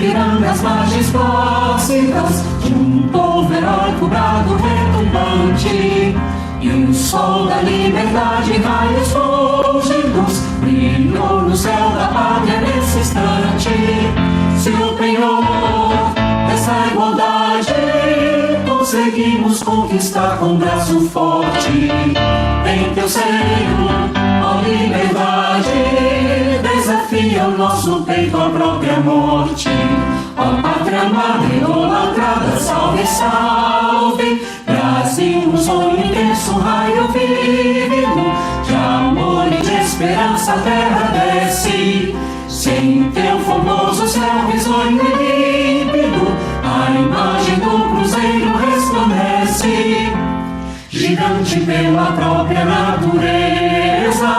Ipiranga, as margens próximas de um povo heróico, brado retumbante. E o sol da liberdade, raios fulgidos, brilhou no céu da pátria nesse instante. Se o penhor dessa igualdade conseguimos conquistar com um braço forte, em teu seio, ó liberdade, desafia o nosso peito à própria morte. Ó pátria amada, idolatrada, salve, salve, Brasil, um sonho intenso, um raio vívido de amor e de esperança, a terra desce. Sem teu formoso céu risonho e límpido, a imagem do cruzeiro resplandece. Gigante pela própria natureza,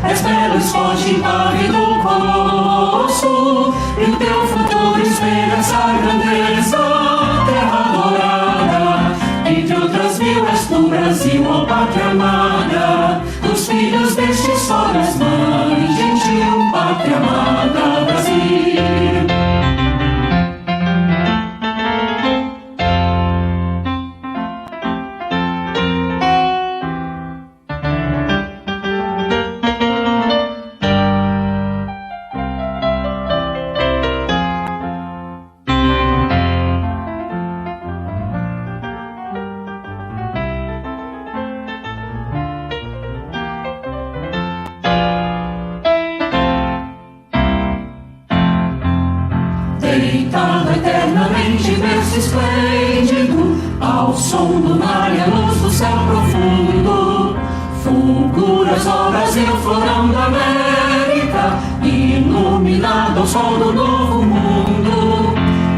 és belo, esforte, impávido colosso, e o teu futuro espelha essa grandeza. Terra dourada, entre outras mil, és tu, Brasil, ó pátria amada, dos filhos deste sol, és mãe gentil, pátria amada, Brasil. Deitado eternamente, berço esplêndido, ao som do mar e a luz do céu profundo, fulguras, ó Brasil, florão da América, iluminado ao sol do novo mundo.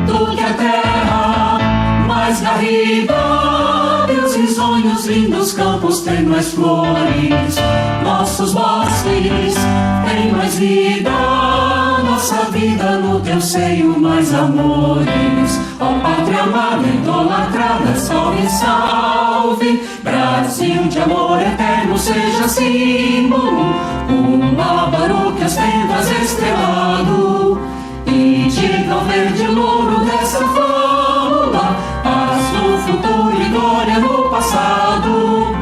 Tu que a terra mais garrida, teus risonhos lindos, campos têm mais flores, nossos bosques têm mais vida, nossa vida no teu seio mais amores. Ó pátria amada, idolatrada, salve, salve, Brasil de amor eterno, seja símbolo, um lábaro que as tendas estrelado, e diga ao verde louro dessa fábula, paz no futuro e glória no passado.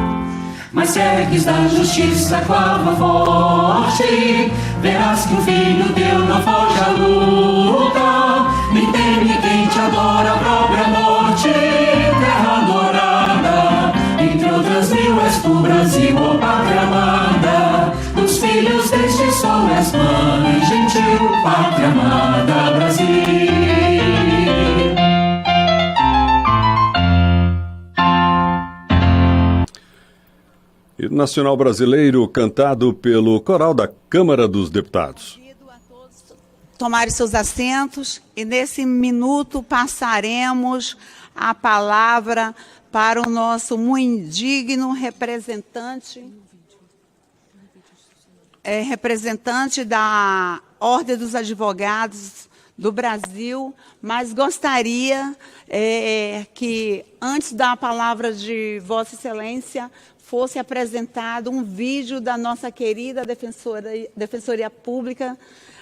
Mas segues da justiça clava forte, verás que um filho teu não foge à luta, nem teme quem te adora a própria morte. Terra dourada, entre outras mil, és tu, Brasil, ó pátria amada, dos filhos deste sol, és mãe gentil, pátria amada, Brasil. Hino Nacional Brasileiro, cantado pelo Coral da Câmara dos Deputados. Convido a todos tomarem seus assentos e nesse minuto passaremos a palavra para o nosso muito digno representante da Ordem dos Advogados do Brasil, mas gostaria que, antes da palavra de Vossa Excelência, fosse apresentado um vídeo da nossa querida Defensoria Pública,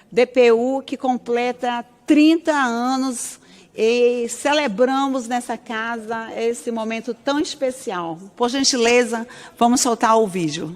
DPU, que completa 30 anos e celebramos nessa casa esse momento tão especial. Por gentileza, vamos soltar o vídeo.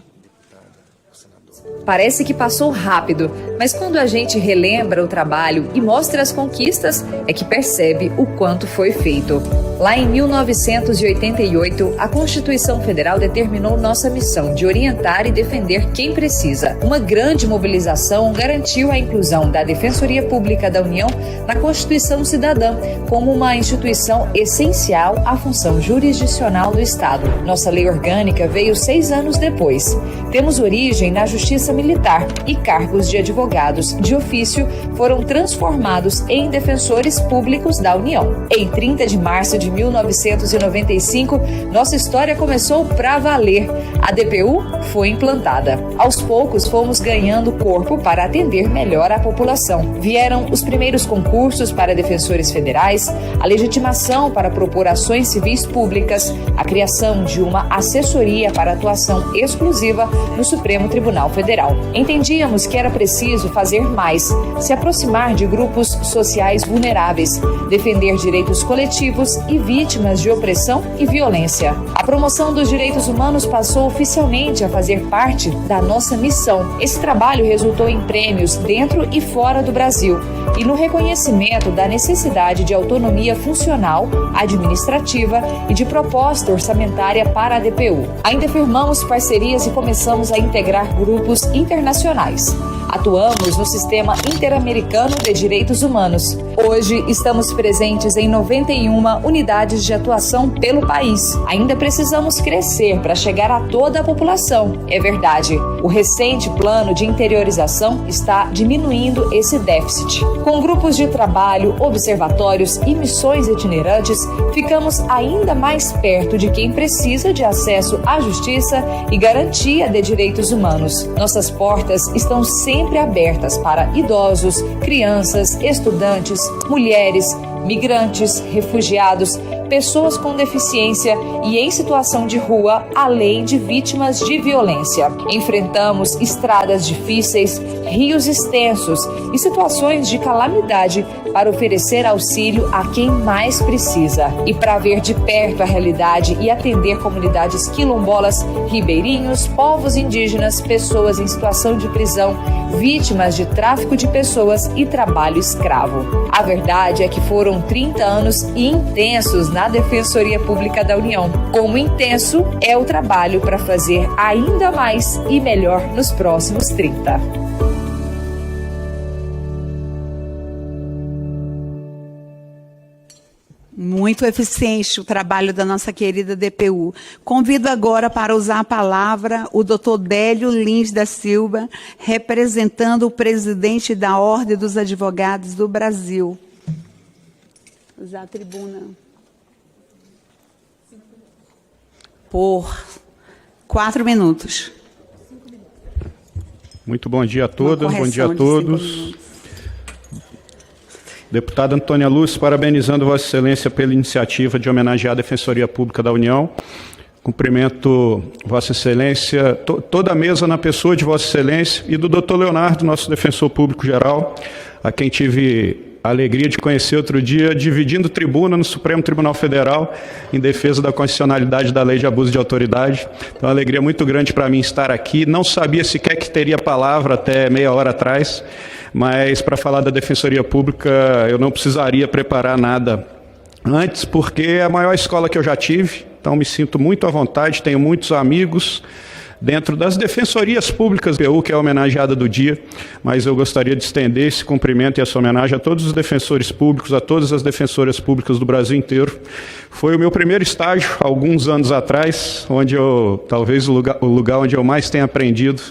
Parece que passou rápido, mas quando a gente relembra o trabalho e mostra as conquistas, é que percebe o quanto foi feito. Lá em 1988, a Constituição Federal determinou nossa missão de orientar e defender quem precisa. Uma grande mobilização garantiu a inclusão da Defensoria Pública da União na Constituição Cidadã, como uma instituição essencial à função jurisdicional do Estado. Nossa lei orgânica veio 6 anos depois. Temos origem na Justiça Militar e cargos de advogados de ofício foram transformados em defensores públicos da União. Em 30 de março de 1995, nossa história começou pra valer. A DPU foi implantada. Aos poucos, fomos ganhando corpo para atender melhor a população. Vieram os primeiros concursos para defensores federais, a legitimação para propor ações civis públicas, a criação de uma assessoria para atuação exclusiva no Supremo Tribunal Federal. Federal. Entendíamos que era preciso fazer mais, se aproximar de grupos sociais vulneráveis, defender direitos coletivos e vítimas de opressão e violência. A promoção dos direitos humanos passou oficialmente a fazer parte da nossa missão. Esse trabalho resultou em prêmios dentro e fora do Brasil e no reconhecimento da necessidade de autonomia funcional, administrativa e de proposta orçamentária para a DPU. Ainda firmamos parcerias e começamos a integrar grupos internacionais. Atuamos no Sistema Interamericano de Direitos Humanos. Hoje estamos presentes em 91 unidades de atuação pelo país. Ainda precisamos crescer para chegar a toda a população. É verdade, o recente plano de interiorização está diminuindo esse déficit. Com grupos de trabalho, observatórios e missões itinerantes, ficamos ainda mais perto de quem precisa de acesso à justiça e garantia de direitos humanos. Nossas portas estão sempre abertas para idosos, crianças, estudantes, mulheres, migrantes, refugiados, pessoas com deficiência e em situação de rua, além de vítimas de violência. Enfrentamos estradas difíceis, rios extensos e situações de calamidade para oferecer auxílio a quem mais precisa. E para ver de perto a realidade e atender comunidades quilombolas, ribeirinhos, povos indígenas, pessoas em situação de prisão, vítimas de tráfico de pessoas e trabalho escravo. A verdade é que foram 30 anos intensos na Defensoria Pública da União. Como intenso é o trabalho para fazer ainda mais e melhor nos próximos 30. Muito eficiente o trabalho da nossa querida DPU. Convido agora para usar a palavra o Dr. Délio Lins da Silva, representando o presidente da Ordem dos Advogados do Brasil. Usar a tribuna. Por 4 minutos. Muito bom dia a todas, bom dia a todos. Deputada Antônia Lúcia, parabenizando Vossa Excelência pela iniciativa de homenagear a Defensoria Pública da União. Cumprimento Vossa Excelência, toda a mesa na pessoa de Vossa Excelência e do Dr. Leonardo, nosso defensor público geral, a quem tive a alegria de conhecer outro dia, dividindo tribuna no Supremo Tribunal Federal em defesa da constitucionalidade da Lei de Abuso de Autoridade. Então, uma alegria muito grande para mim estar aqui. Não sabia sequer que teria palavra até meia hora atrás, mas para falar da Defensoria Pública eu não precisaria preparar nada antes, porque é a maior escola que eu já tive, então me sinto muito à vontade, tenho muitos amigos dentro das defensorias públicas da DPU, que é a homenageada do dia, mas eu gostaria de estender esse cumprimento e essa homenagem a todos os defensores públicos, a todas as defensoras públicas do Brasil inteiro. Foi o meu primeiro estágio, alguns anos atrás, onde talvez o lugar onde eu mais tenho aprendido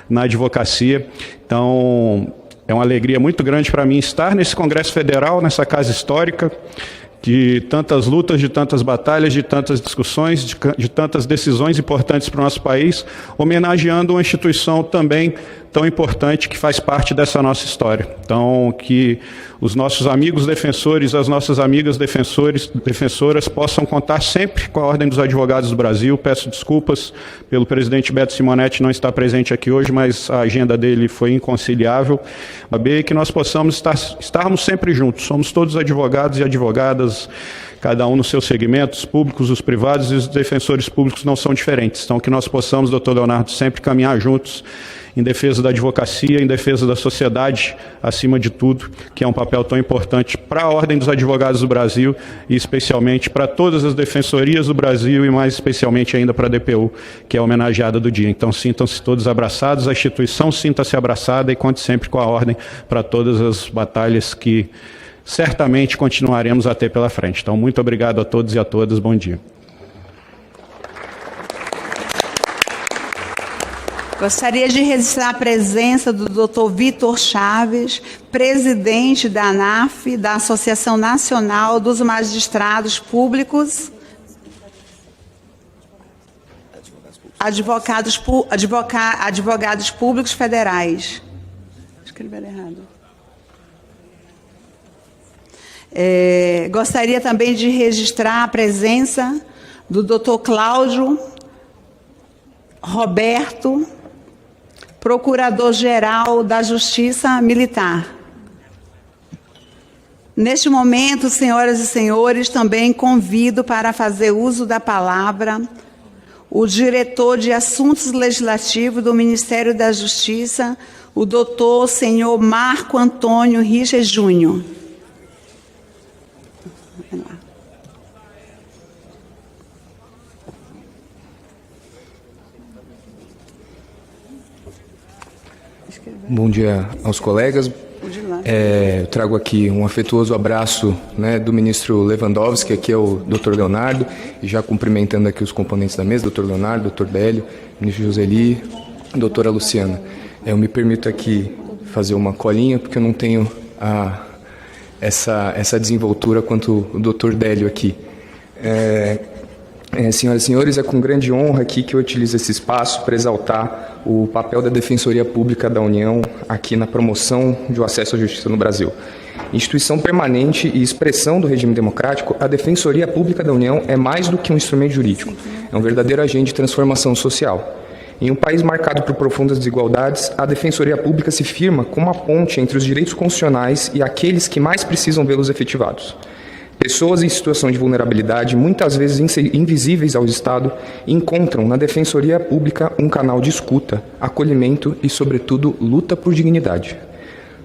na advocacia. Então, é uma alegria muito grande para mim estar nesse Congresso Federal, nessa casa histórica, de tantas lutas, de tantas batalhas, de tantas discussões, de tantas decisões importantes para o nosso país, homenageando uma instituição também tão importante que faz parte dessa nossa história. Então, que os nossos amigos defensores, as nossas amigas defensoras possam contar sempre com a Ordem dos Advogados do Brasil. Peço desculpas pelo presidente Beto Simonetti não estar presente aqui hoje, mas a agenda dele foi inconciliável. E que nós possamos estarmos sempre juntos. Somos todos advogados e advogadas, cada um nos seus segmentos, os públicos, os privados, e os defensores públicos não são diferentes. Então, que nós possamos, doutor Leonardo, sempre caminhar juntos em defesa da advocacia, em defesa da sociedade, acima de tudo, que é um papel tão importante para a Ordem dos Advogados do Brasil e especialmente para todas as defensorias do Brasil e mais especialmente ainda para a DPU, que é a homenageada do dia. Então, sintam-se todos abraçados, a instituição sinta-se abraçada e conte sempre com a Ordem para todas as batalhas que certamente continuaremos a ter pela frente. Então, muito obrigado a todos e a todas. Bom dia. Gostaria de registrar a presença do Dr. Vitor Chaves, presidente da ANAF, da Associação Nacional dos Magistrados Públicos, Advogados Públicos Federais. Escrever errado. Gostaria também de registrar a presença do Dr. Cláudio Roberto, Procurador-Geral da Justiça Militar. Neste momento, senhoras e senhores, também convido para fazer uso da palavra o diretor de Assuntos Legislativos do Ministério da Justiça, o doutor senhor Marco Antônio Riches Júnior. Bom dia aos colegas. Eu trago aqui um afetuoso abraço, né, do ministro Lewandowski, aqui é o doutor Leonardo, e já cumprimentando aqui os componentes da mesa, doutor Leonardo, doutor Bélio, ministro Joseli, doutora Luciana. Eu me permito aqui fazer uma colinha, porque eu não tenho essa desenvoltura quanto o doutor Bélio aqui. Senhoras e senhores, é com grande honra aqui que eu utilizo esse espaço para exaltar o papel da Defensoria Pública da União aqui na promoção do acesso à justiça no Brasil. Instituição permanente e expressão do regime democrático, a Defensoria Pública da União é mais do que um instrumento jurídico, é um verdadeiro agente de transformação social. Em um país marcado por profundas desigualdades, a Defensoria Pública se firma como uma ponte entre os direitos constitucionais e aqueles que mais precisam vê-los efetivados. Pessoas em situação de vulnerabilidade, muitas vezes invisíveis ao Estado, encontram na Defensoria Pública um canal de escuta, acolhimento e, sobretudo, luta por dignidade.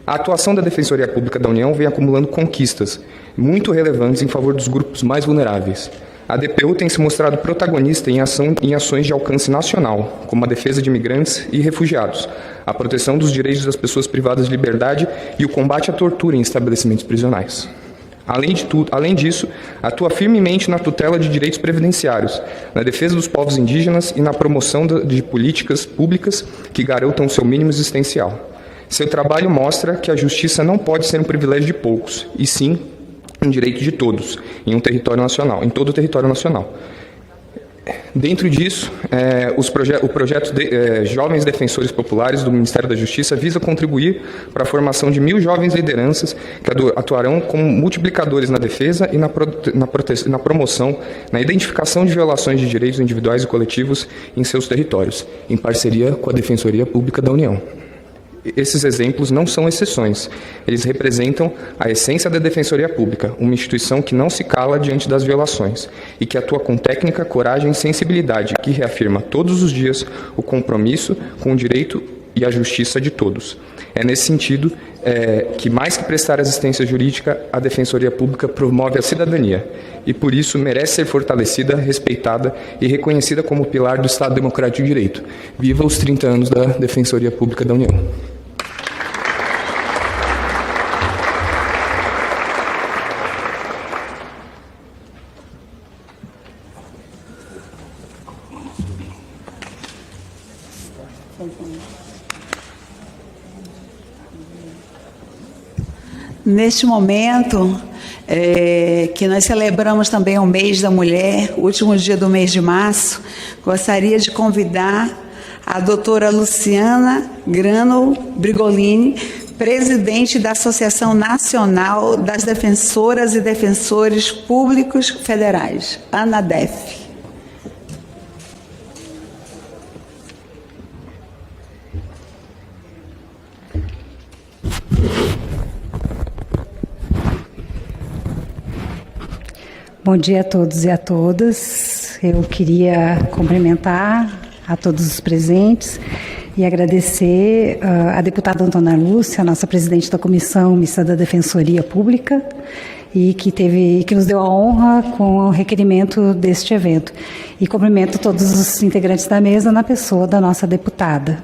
A atuação da Defensoria Pública da União vem acumulando conquistas muito relevantes em favor dos grupos mais vulneráveis. A DPU tem se mostrado protagonista em ações de alcance nacional, como a defesa de imigrantes e refugiados, a proteção dos direitos das pessoas privadas de liberdade e o combate à tortura em estabelecimentos prisionais. Além disso, atua firmemente na tutela de direitos previdenciários, na defesa dos povos indígenas e na promoção de políticas públicas que garantam o seu mínimo existencial. Seu trabalho mostra que a justiça não pode ser um privilégio de poucos, e sim um direito de todos, em todo o território nacional. Dentro disso, o projeto Jovens Defensores Populares do Ministério da Justiça visa contribuir para a formação de 1.000 jovens lideranças que atuarão como multiplicadores na defesa e na promoção, na identificação de violações de direitos individuais e coletivos em seus territórios, em parceria com a Defensoria Pública da União. Esses exemplos não são exceções, eles representam a essência da Defensoria Pública, uma instituição que não se cala diante das violações e que atua com técnica, coragem e sensibilidade, que reafirma todos os dias o compromisso com o direito e a justiça de todos. É nesse sentido que, mais que prestar assistência jurídica, a Defensoria Pública promove a cidadania e, por isso, merece ser fortalecida, respeitada e reconhecida como pilar do Estado Democrático de Direito. Viva os 30 anos da Defensoria Pública da União. Neste momento, que nós celebramos também o mês da mulher, o último dia do mês de março, gostaria de convidar a doutora Luciana Grano Brigolini, presidente da Associação Nacional das Defensoras e Defensores Públicos Federais, ANADEF. Bom dia a todos e a todas. Eu queria cumprimentar a todos os presentes e agradecer a deputada Antônia Lúcia, nossa presidente da Comissão Mista da Defensoria Pública, e que nos deu a honra com o requerimento deste evento. E cumprimento todos os integrantes da mesa na pessoa da nossa deputada.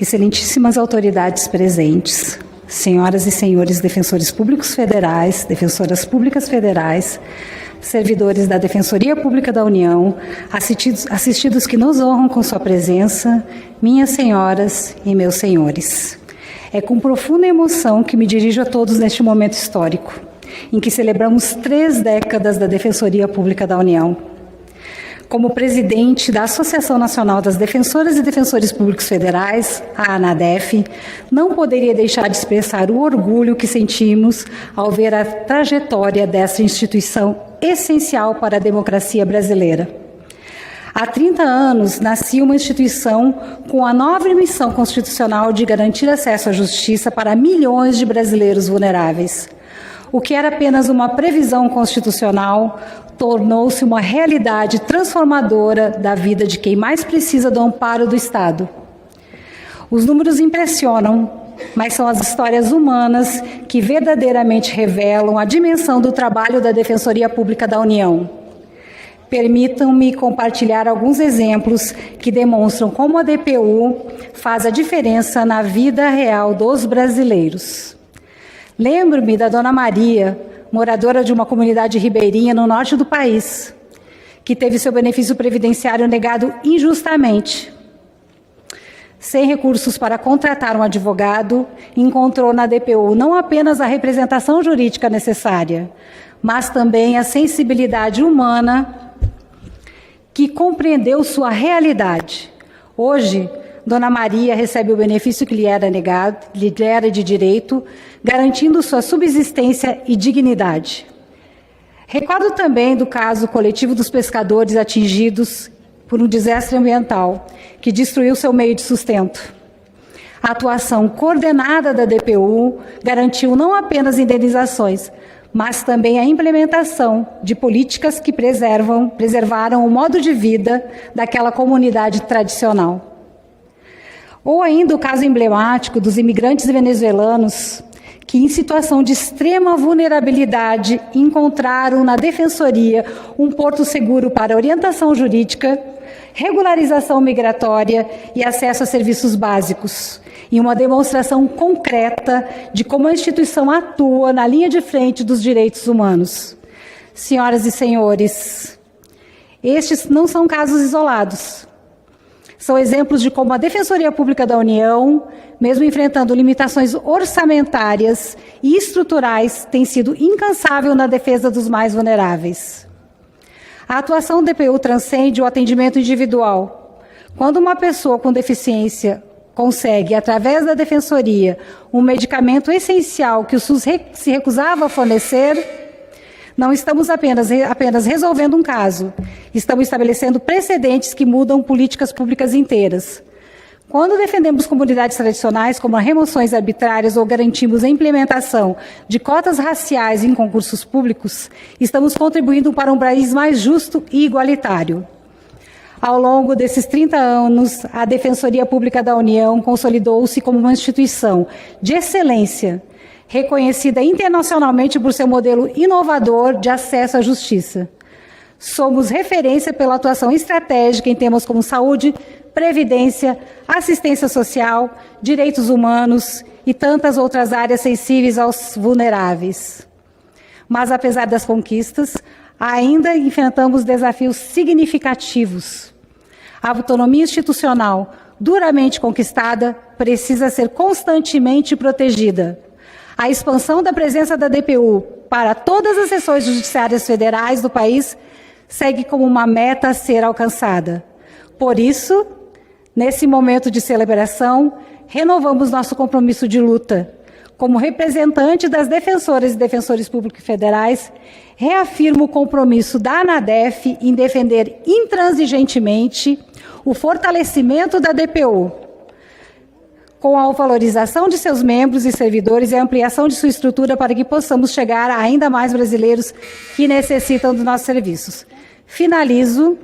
Excelentíssimas autoridades presentes, senhoras e senhores defensores públicos federais, defensoras públicas federais, servidores da Defensoria Pública da União, assistidos que nos honram com sua presença, minhas senhoras e meus senhores. É com profunda emoção que me dirijo a todos neste momento histórico, em que celebramos 3 décadas da Defensoria Pública da União. Como presidente da Associação Nacional das Defensoras e Defensores Públicos Federais, a ANADEF, não poderia deixar de expressar o orgulho que sentimos ao ver a trajetória dessa instituição essencial para a democracia brasileira. Há 30 anos, nascia uma instituição com a nobre missão constitucional de garantir acesso à justiça para milhões de brasileiros vulneráveis. O que era apenas uma previsão constitucional tornou-se uma realidade transformadora da vida de quem mais precisa do amparo do Estado. Os números impressionam, mas são as histórias humanas que verdadeiramente revelam a dimensão do trabalho da Defensoria Pública da União. Permitam-me compartilhar alguns exemplos que demonstram como a DPU faz a diferença na vida real dos brasileiros. Lembro-me da Dona Maria, moradora de uma comunidade ribeirinha no norte do país, que teve seu benefício previdenciário negado injustamente. Sem recursos para contratar um advogado, encontrou na DPU não apenas a representação jurídica necessária, mas também a sensibilidade humana que compreendeu sua realidade. Hoje, Dona Maria recebe o benefício que lhe era negado, lhe era de direito, garantindo sua subsistência e dignidade. Recordo também do caso coletivo dos pescadores atingidos por um desastre ambiental que destruiu seu meio de sustento. A atuação coordenada da DPU garantiu não apenas indenizações, mas também a implementação de políticas que preservaram o modo de vida daquela comunidade tradicional. Ou ainda o caso emblemático dos imigrantes venezuelanos que, em situação de extrema vulnerabilidade, encontraram na Defensoria um porto seguro para orientação jurídica, regularização migratória e acesso a serviços básicos, e uma demonstração concreta de como a instituição atua na linha de frente dos direitos humanos. Senhoras e senhores, estes não são casos isolados. São exemplos de como a Defensoria Pública da União, mesmo enfrentando limitações orçamentárias e estruturais, tem sido incansável na defesa dos mais vulneráveis. A atuação do DPU transcende o atendimento individual. Quando uma pessoa com deficiência consegue, através da Defensoria, um medicamento essencial que o SUS se recusava a fornecer, não estamos apenas resolvendo um caso, estamos estabelecendo precedentes que mudam políticas públicas inteiras. Quando defendemos comunidades tradicionais, como as remoções arbitrárias ou garantimos a implementação de cotas raciais em concursos públicos, estamos contribuindo para um país mais justo e igualitário. Ao longo desses 30 anos, a Defensoria Pública da União consolidou-se como uma instituição de excelência, reconhecida internacionalmente por seu modelo inovador de acesso à justiça. Somos referência pela atuação estratégica em temas como saúde, previdência, assistência social, direitos humanos e tantas outras áreas sensíveis aos vulneráveis. Mas, apesar das conquistas, ainda enfrentamos desafios significativos. A autonomia institucional, duramente conquistada, precisa ser constantemente protegida. A expansão da presença da DPU para todas as seções judiciárias federais do país segue como uma meta a ser alcançada. Por isso, nesse momento de celebração, renovamos nosso compromisso de luta. Como representante das defensoras e defensores públicos federais, reafirmo o compromisso da ANADEF em defender intransigentemente o fortalecimento da DPU, com a valorização de seus membros e servidores e a ampliação de sua estrutura para que possamos chegar a ainda mais brasileiros que necessitam dos nossos serviços. Finalizo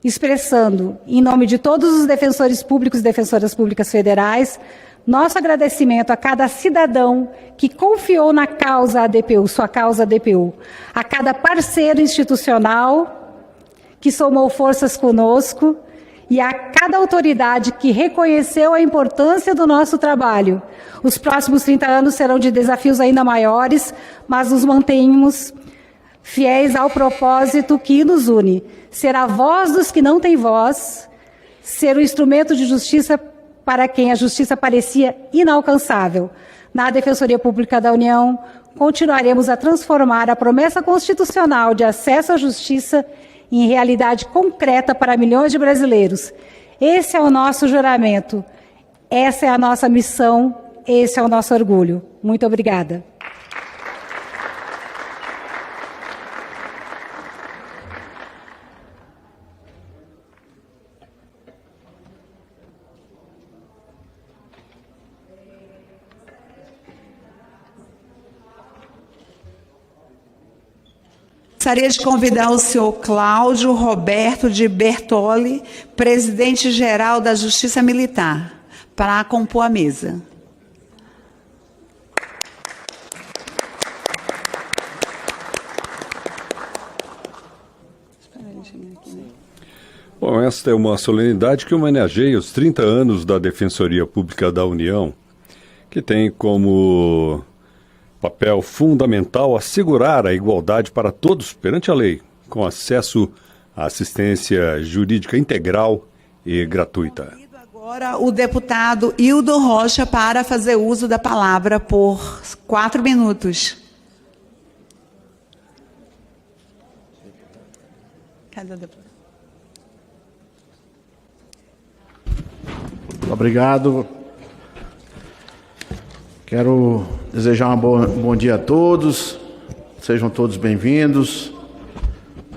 expressando, em nome de todos os defensores públicos e defensoras públicas federais, nosso agradecimento a cada cidadão que confiou na causa ADPU, sua causa ADPU, a cada parceiro institucional que somou forças conosco e a cada autoridade que reconheceu a importância do nosso trabalho. Os próximos 30 anos serão de desafios ainda maiores, mas nos mantenhamos fiéis ao propósito que nos une, ser a voz dos que não têm voz, ser o instrumento de justiça para quem a justiça parecia inalcançável. Na Defensoria Pública da União, continuaremos a transformar a promessa constitucional de acesso à justiça em realidade concreta para milhões de brasileiros. Esse é o nosso juramento, essa é a nossa missão, esse é o nosso orgulho. Muito obrigada. Gostaria de convidar o senhor Cláudio Roberto de Bertoli, presidente-geral da Justiça Militar, para compor a mesa. Bom, esta é uma solenidade que homenageia os 30 anos da Defensoria Pública da União, que tem como papel fundamental assegurar a igualdade para todos perante a lei, com acesso à assistência jurídica integral e gratuita. Agora o deputado Hildo Rocha para fazer uso da palavra por 4 minutos. Cadê o deputado? Obrigado. Quero desejar um bom dia a todos. Sejam todos bem-vindos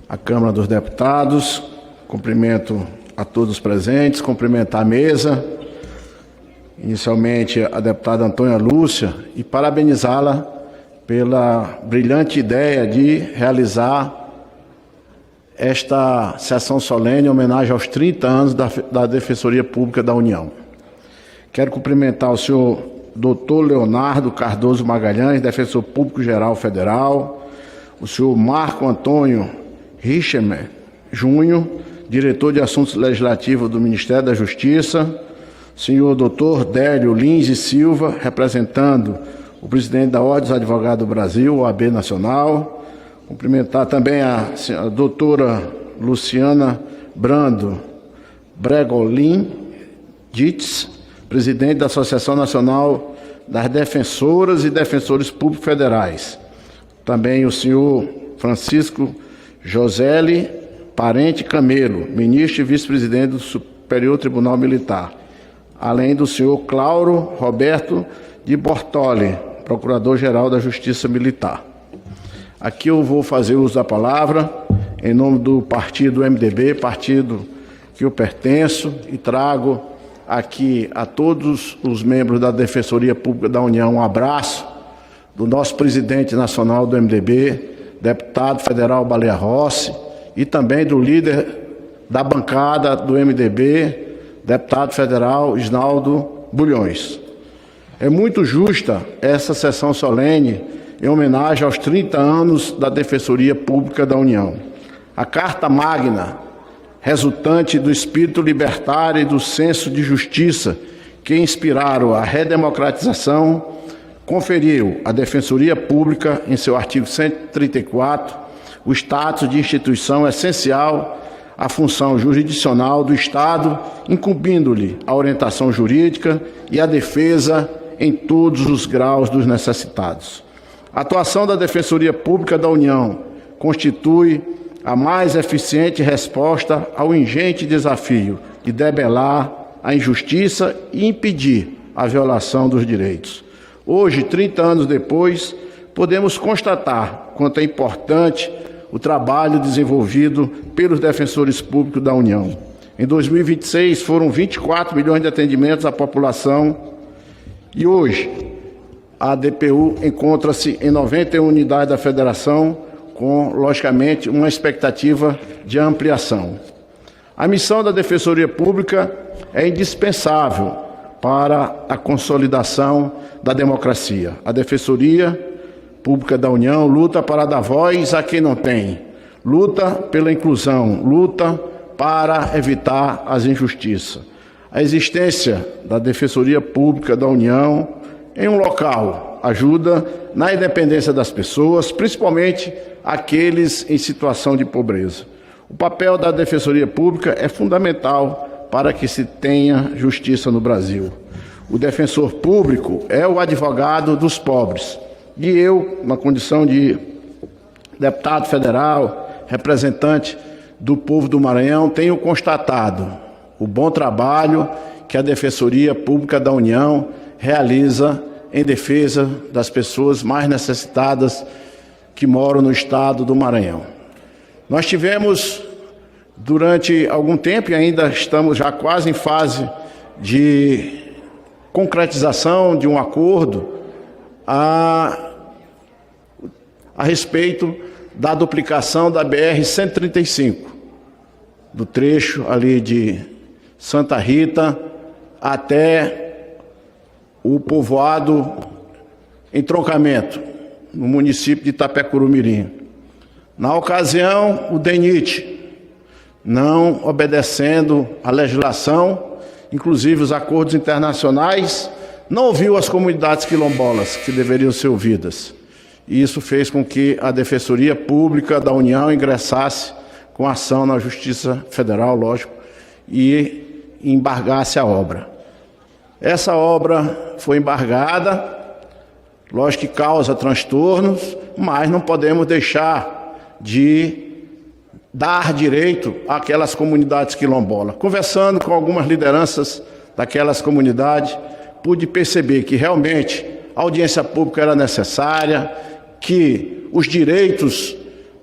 à Câmara dos Deputados. Cumprimento a todos os presentes, cumprimentar a mesa, inicialmente a deputada Antônia Lúcia, e parabenizá-la pela brilhante ideia de realizar esta sessão solene em homenagem aos 30 anos da Defensoria Pública da União. Quero cumprimentar o senhor Dr. Leonardo Cardoso Magalhães, Defensor Público Geral Federal, o senhor Marco Antônio Richemer Júnior, Diretor de Assuntos Legislativos do Ministério da Justiça, o senhor Dr. Délio Lins e Silva, representando o presidente da Ordem dos Advogados do Brasil, OAB Nacional. Cumprimentar também a doutora Luciana Brando Bregolin Ditz, presidente da Associação Nacional das Defensoras e Defensores Públicos Federais. Também o senhor Francisco Joseli Parente Camelo, ministro e vice-presidente do Superior Tribunal Militar. Além do senhor Clauro Roberto de Bortoli, procurador-geral da Justiça Militar. Aqui eu vou fazer uso da palavra em nome do partido MDB, partido que eu pertenço, e trago aqui a todos os membros da Defensoria Pública da União um abraço do nosso presidente nacional do MDB, deputado federal Baleia Rossi, e também do líder da bancada do MDB, deputado federal Isnaldo Bulhões. É muito justa essa sessão solene em homenagem aos 30 anos da Defensoria Pública da União. A Carta Magna, resultante do espírito libertário e do senso de justiça que inspiraram a redemocratização, conferiu à Defensoria Pública, em seu artigo 134, o status de instituição essencial à função jurisdicional do Estado, incumbindo-lhe a orientação jurídica e a defesa em todos os graus dos necessitados. A atuação da Defensoria Pública da União constitui a mais eficiente resposta ao ingente desafio de debelar a injustiça e impedir a violação dos direitos. Hoje, 30 anos depois, podemos constatar quanto é importante o trabalho desenvolvido pelos defensores públicos da União. Em 2026, foram 24 milhões de atendimentos à população e hoje a DPU encontra-se em 91 unidades da Federação, com, logicamente, uma expectativa de ampliação. A missão da Defensoria Pública é indispensável para a consolidação da democracia. A Defensoria Pública da União luta para dar voz a quem não tem, luta pela inclusão, luta para evitar as injustiças. A existência da Defensoria Pública da União em um local ajuda na independência das pessoas, principalmente aqueles em situação de pobreza. O papel da Defensoria Pública é fundamental para que se tenha justiça no Brasil. O defensor público é o advogado dos pobres. E eu, na condição de deputado federal, representante do povo do Maranhão, tenho constatado o bom trabalho que a Defensoria Pública da União realiza em defesa das pessoas mais necessitadas que moram no estado do Maranhão. Nós tivemos, durante algum tempo, e ainda estamos já quase em fase de concretização de um acordo a respeito da duplicação da BR-135, do trecho ali de Santa Rita até o povoado Entroncamento, no município de Itapecuru-Mirim. Na ocasião, o DENIT, não obedecendo à legislação, inclusive os acordos internacionais, não ouviu as comunidades quilombolas que deveriam ser ouvidas. E isso fez com que a Defensoria Pública da União ingressasse com ação na Justiça Federal, lógico, e embargasse a obra. Essa obra foi embargada, lógico que causa transtornos, mas não podemos deixar de dar direito àquelas comunidades quilombolas. Conversando com algumas lideranças daquelas comunidades, pude perceber que realmente a audiência pública era necessária, que os direitos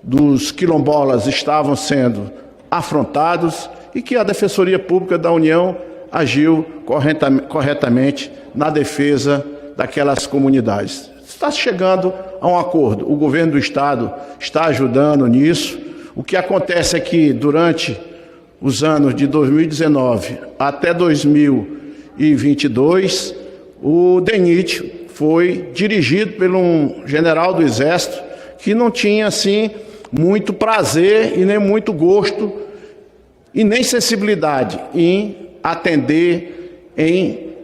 dos quilombolas estavam sendo afrontados e que a Defensoria Pública da União agiu corretamente na defesa daquelas comunidades. Está chegando a um acordo. O governo do Estado está ajudando nisso. O que acontece é que durante os anos de 2019 até 2022, o DENIT foi dirigido por um general do Exército que não tinha, assim, muito prazer e nem muito gosto e nem sensibilidade em atender, em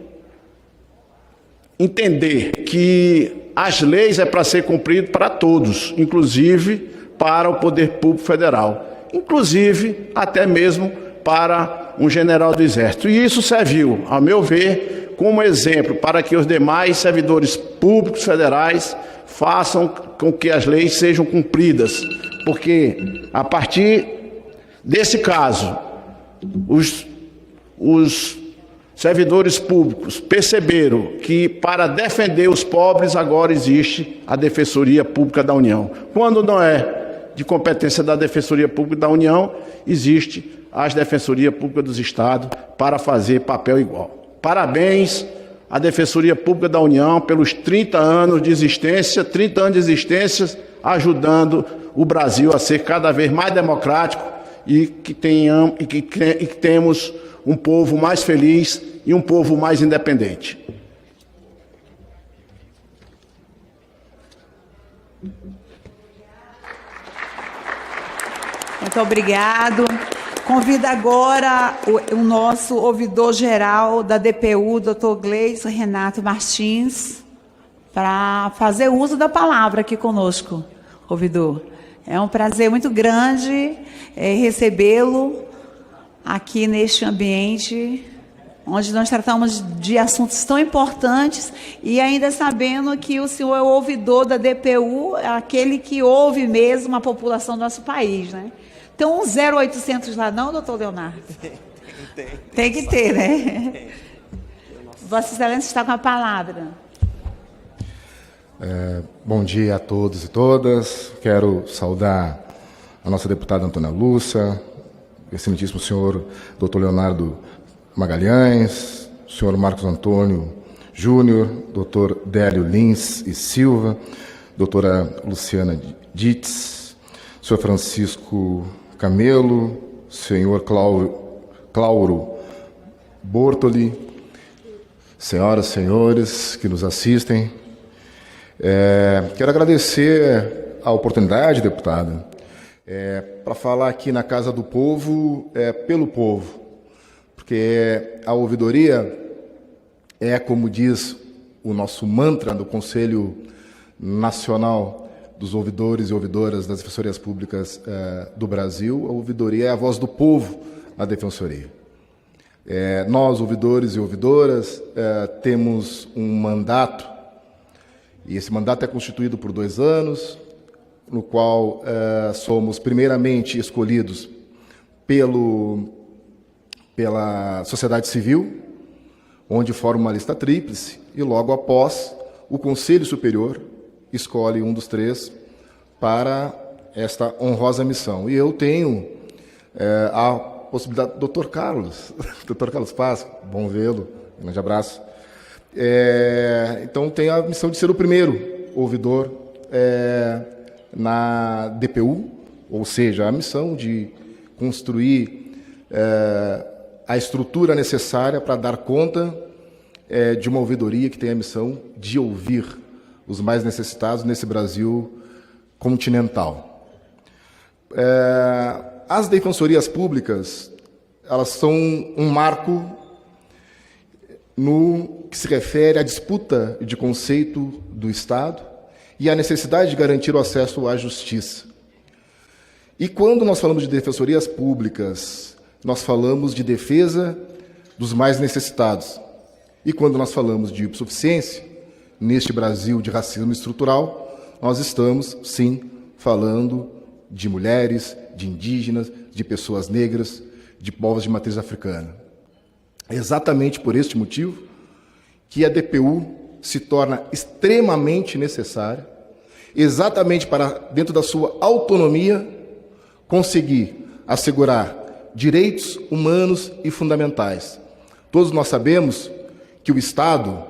entender que as leis é para ser cumprido para todos, inclusive para o Poder Público Federal, inclusive até mesmo para um general do Exército. E isso serviu, ao meu ver, como exemplo para que os demais servidores públicos federais façam com que as leis sejam cumpridas, porque a partir desse caso, os servidores públicos perceberam que para defender os pobres agora existe a Defensoria Pública da União. Quando não é de competência da Defensoria Pública da União, existe a Defensoria Pública dos Estados para fazer papel igual. Parabéns à Defensoria Pública da União pelos 30 anos de existência, ajudando o Brasil a ser cada vez mais democrático e que temos um povo mais feliz e um povo mais independente. Muito obrigado. Convido agora o nosso ouvidor-geral da DPU, Dr. Gleison Renato Martins, para fazer uso da palavra aqui conosco, ouvidor. É um prazer muito grande recebê-lo aqui neste ambiente, onde nós tratamos de assuntos tão importantes e ainda sabendo que o senhor é o ouvidor da DPU, aquele que ouve mesmo a população do nosso país, né? Então, um 0800 lá não, doutor Leonardo? Tem que ter, né? Vossa Excelência está com a palavra. Bom dia a todos e todas. Quero saudar a nossa deputada Antônia Lúcia, o excelentíssimo senhor doutor Leonardo Magalhães, o senhor Marcos Antônio Júnior, doutor Délio Lins e Silva, doutora Luciana Dietz, senhor Francisco Camelo, senhor Clauro Bortoli, senhoras e senhores que nos assistem. Quero agradecer a oportunidade, deputada, para falar aqui na Casa do Povo, pelo povo, porque a ouvidoria é, como diz o nosso mantra do Conselho Nacional dos Ouvidores e Ouvidoras das Defensorias Públicas do Brasil, a ouvidoria é a voz do povo, a defensoria. Nós, ouvidores e ouvidoras, temos um mandato, e esse mandato é constituído por 2 anos, no qual somos primeiramente escolhidos pela sociedade civil, onde forma uma lista tríplice, e logo após o Conselho Superior escolhe um dos 3 para esta honrosa missão. E eu tenho a possibilidade... Dr. Carlos Paz, bom vê-lo, um grande abraço. Então, tenho a missão de ser o primeiro ouvidor na DPU, ou seja, a missão de construir a estrutura necessária para dar conta de uma ouvidoria que tem a missão de ouvir os mais necessitados nesse Brasil continental. As defensorias públicas, elas são um marco no que se refere à disputa de conceito do Estado e à necessidade de garantir o acesso à justiça. E quando nós falamos de defensorias públicas, nós falamos de defesa dos mais necessitados. E quando nós falamos de hipossuficiência, neste Brasil de racismo estrutural, nós estamos, sim, falando de mulheres, de indígenas, de pessoas negras, de povos de matriz africana. É exatamente por este motivo que a DPU se torna extremamente necessária, exatamente para, dentro da sua autonomia, conseguir assegurar direitos humanos e fundamentais. Todos nós sabemos que o Estado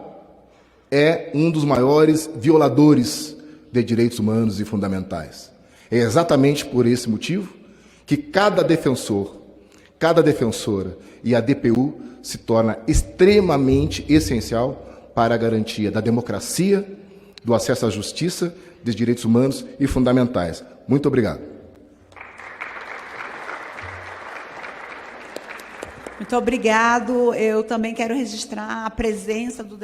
é um dos maiores violadores de direitos humanos e fundamentais. É exatamente por esse motivo que cada defensor, cada defensora e a DPU se torna extremamente essencial para a garantia da democracia, do acesso à justiça, dos direitos humanos e fundamentais. Muito obrigado. Muito obrigado. Eu também quero registrar a presença do